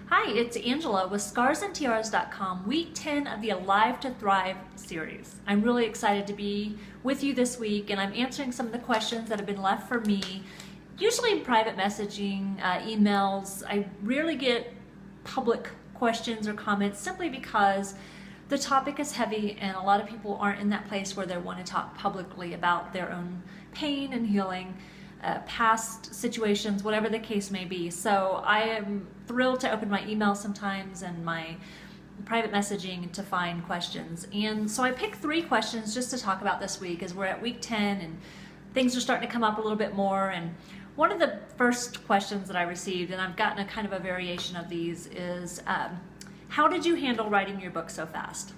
Hi, it's Angela with ScarsandTiaras.com, week 10 of the Alive to Thrive series. I'm really excited to be with you this week, and I'm answering some of the questions that have been left for me, usually in private messaging, emails. I rarely get public questions or comments simply because the topic is heavy and a lot of people aren't in that place where they want to talk publicly about their own pain and healing. Past situations, whatever the case may be. So I am thrilled to open my email sometimes and my private messaging to find questions. And so I picked 3 questions just to talk about this week as we're at week 10 and things are starting to come up a little bit more. And one of the first questions that I received, and I've gotten a kind of a variation of these, is how did you handle writing your book so fast?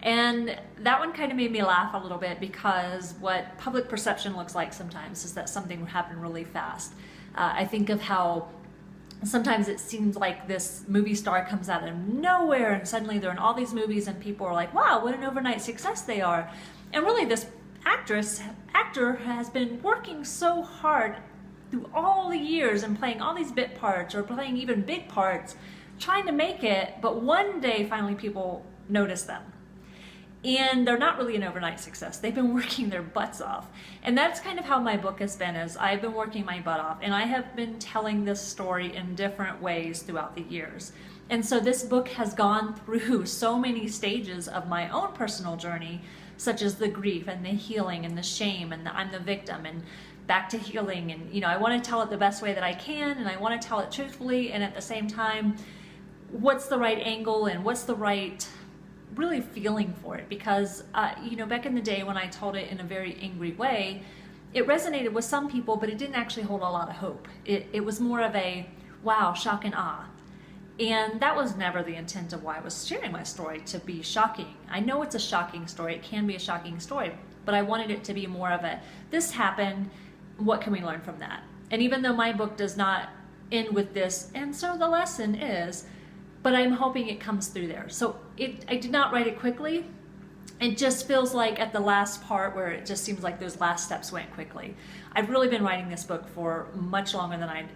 And that one kind of made me laugh a little bit because what public perception looks like sometimes is that something happened really fast. I think of how sometimes it seems like this movie star comes out of nowhere and suddenly they're in all these movies and people are like, wow, what an overnight success they are. And really this actor has been working so hard through all the years and playing all these bit parts or playing even big parts, trying to make it, but one day finally people notice them. And they're not really an overnight success. They've been working their butts off. And that's kind of how my book has been, is I've been working my butt off. And I have been telling this story in different ways throughout the years. And so this book has gone through so many stages of my own personal journey, such as the grief and the healing and the shame and I'm the victim and back to healing. And I want to tell it the best way that I can, and I want to tell it truthfully, and at the same time, what's the right angle and what's the right really feeling for it, because back in the day when I told it in a very angry way, it resonated with some people, but it didn't actually hold a lot of hope. It was more of a wow, shock and awe. And that was never the intent of why I was sharing my story, to be shocking. I know it's a shocking story, it can be a shocking story, but I wanted it to be more of a, this happened, what can we learn from that? And even though my book does not end with this, and so the lesson is, but I'm hoping it comes through there. So I did not write it quickly. It just feels like at the last part where it just seems like those last steps went quickly. I've really been writing this book for much longer than I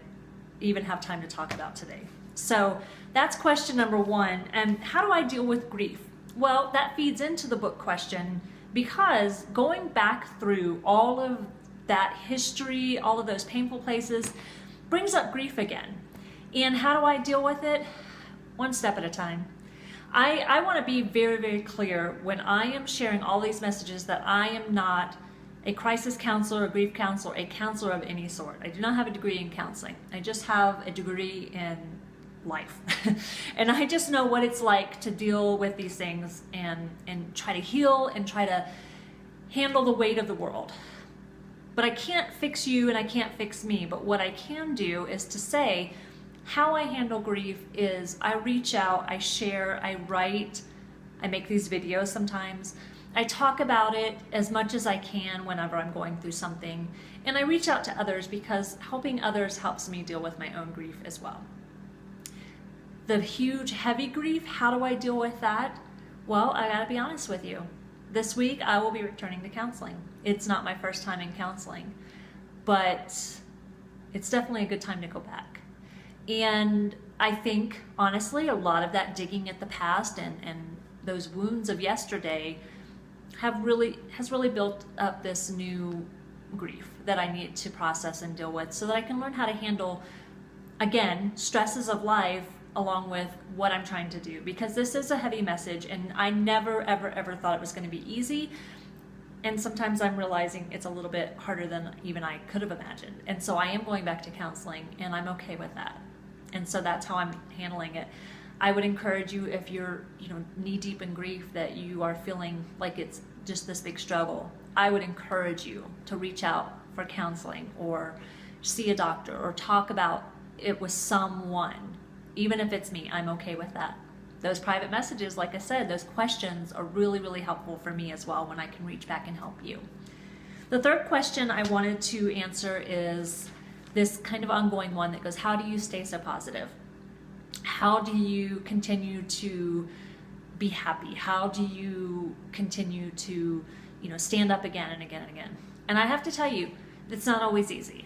even have time to talk about today. So that's question number 1. And how do I deal with grief? Well, that feeds into the book question, because going back through all of that history, all of those painful places, brings up grief again. And how do I deal with it? One step at a time. I want to be very, very clear when I am sharing all these messages that I am not a crisis counselor, a grief counselor, a counselor of any sort. I do not have a degree in counseling. I just have a degree in life. And I just know what it's like to deal with these things and try to heal and try to handle the weight of the world. But I can't fix you and I can't fix me. But what I can do is to say, how I handle grief is I reach out, I share, I write, I make these videos sometimes. I talk about it as much as I can whenever I'm going through something. And I reach out to others because helping others helps me deal with my own grief as well. The huge, heavy grief, how do I deal with that? Well, I gotta be honest with you. This week I will be returning to counseling. It's not my first time in counseling, but it's definitely a good time to go back. And I think, honestly, a lot of that digging at the past and those wounds of yesterday has really built up this new grief that I need to process and deal with so that I can learn how to handle, again, stresses of life along with what I'm trying to do. Because this is a heavy message, and I never, ever, ever thought it was going to be easy. And sometimes I'm realizing it's a little bit harder than even I could have imagined. And so I am going back to counseling, and I'm okay with that. And so that's how I'm handling it. I would encourage you, if you're knee deep in grief, that you are feeling like it's just this big struggle, I would encourage you to reach out for counseling or see a doctor or talk about it with someone. Even if it's me, I'm okay with that. Those private messages, like I said, those questions are really, really helpful for me as well when I can reach back and help you. The third question I wanted to answer is this kind of ongoing one that goes, how do you stay so positive? How do you continue to be happy? How do you continue to, stand up again and again and again? And I have to tell you, it's not always easy.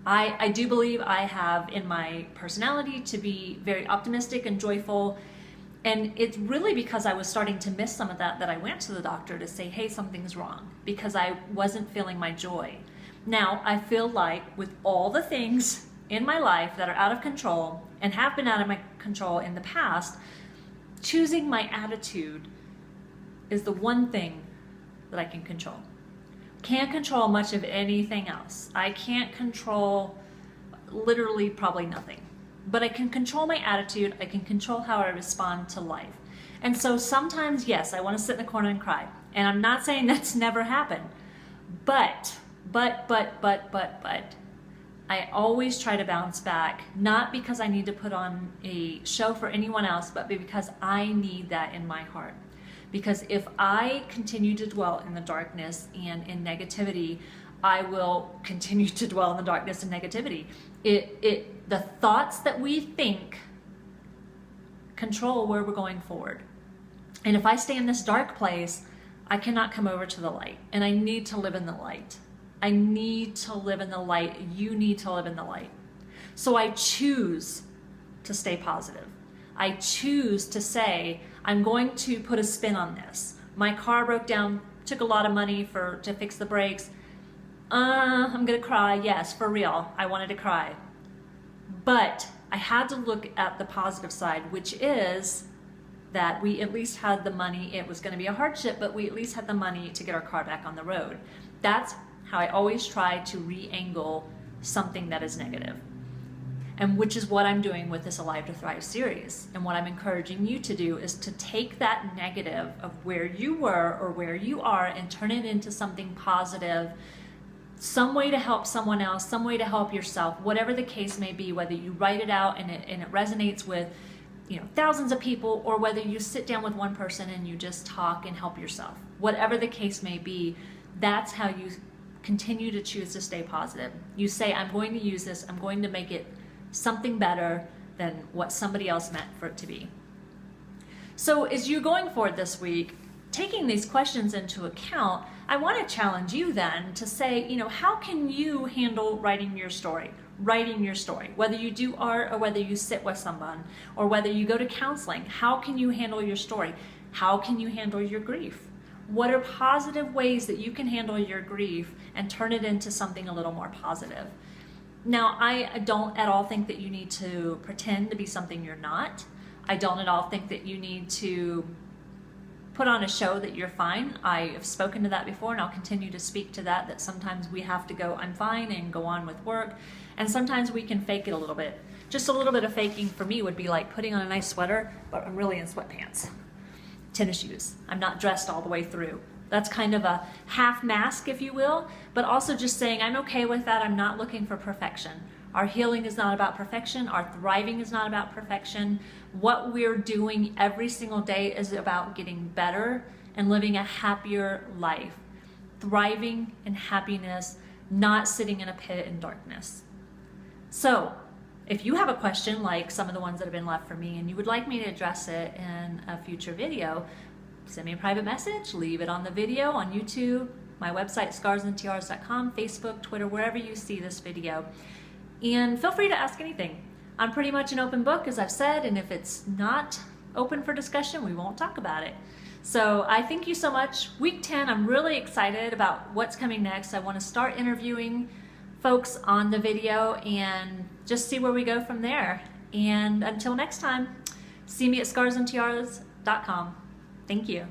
I do believe I have in my personality to be very optimistic and joyful. And it's really because I was starting to miss some of that I went to the doctor to say, hey, something's wrong, because I wasn't feeling my joy. Now, I feel like with all the things in my life that are out of control and have been out of my control in the past, choosing my attitude is the one thing that I can control. Can't control much of anything else. I can't control literally probably nothing. But I can control my attitude. I can control how I respond to life. And so sometimes, yes, I want to sit in the corner and cry. And I'm not saying that's never happened. But, I always try to bounce back, not because I need to put on a show for anyone else, but because I need that in my heart. Because if I continue to dwell in the darkness and in negativity, I will continue to dwell in the darkness and negativity. The thoughts that we think control where we're going forward. And if I stay in this dark place, I cannot come over to the light. And I need to live in the light. I need to live in the light. You need to live in the light. So I choose to stay positive. I choose to say, I'm going to put a spin on this. My car broke down, took a lot of money to fix the brakes. I'm gonna cry. Yes, for real. I wanted to cry. But I had to look at the positive side, which is that we at least had the money. It was gonna be a hardship, but we at least had the money to get our car back on the road. That's how I always try to re-angle something that is negative. And which is what I'm doing with this Alive to Thrive series. And what I'm encouraging you to do is to take that negative of where you were or where you are and turn it into something positive, some way to help someone else, some way to help yourself, whatever the case may be, whether you write it out and it resonates with thousands of people, or whether you sit down with one person and you just talk and help yourself. Whatever the case may be, that's how you continue to choose to stay positive. You say, I'm going to use this, I'm going to make it something better than what somebody else meant for it to be. So as you're going forward this week, taking these questions into account, I want to challenge you then to say, how can you handle writing your story? Writing your story, whether you do art or whether you sit with someone or whether you go to counseling, how can you handle your story? How can you handle your grief? What are positive ways that you can handle your grief and turn it into something a little more positive? Now, I don't at all think that you need to pretend to be something you're not. I don't at all think that you need to put on a show that you're fine. I have spoken to that before, and I'll continue to speak to that sometimes we have to go, I'm fine, and go on with work. And sometimes we can fake it a little bit. Just a little bit of faking for me would be like putting on a nice sweater, but I'm really in sweatpants, tennis shoes. I'm not dressed all the way through. That's kind of a half mask, if you will, but also just saying, I'm okay with that. I'm not looking for perfection. Our healing is not about perfection. Our thriving is not about perfection. What we're doing every single day is about getting better and living a happier life. Thriving in happiness, not sitting in a pit in darkness. So, if you have a question like some of the ones that have been left for me and you would like me to address it in a future video, send me a private message, leave it on the video on YouTube, my website, scarsandtiaras.com, Facebook, Twitter, wherever you see this video. And feel free to ask anything. I'm pretty much an open book, as I've said, and if it's not open for discussion, we won't talk about it. So I thank you so much. Week 10, I'm really excited about what's coming next. I want to start interviewing folks on the video and just see where we go from there. And until next time, see me at scarsandtiaras.com. Thank you.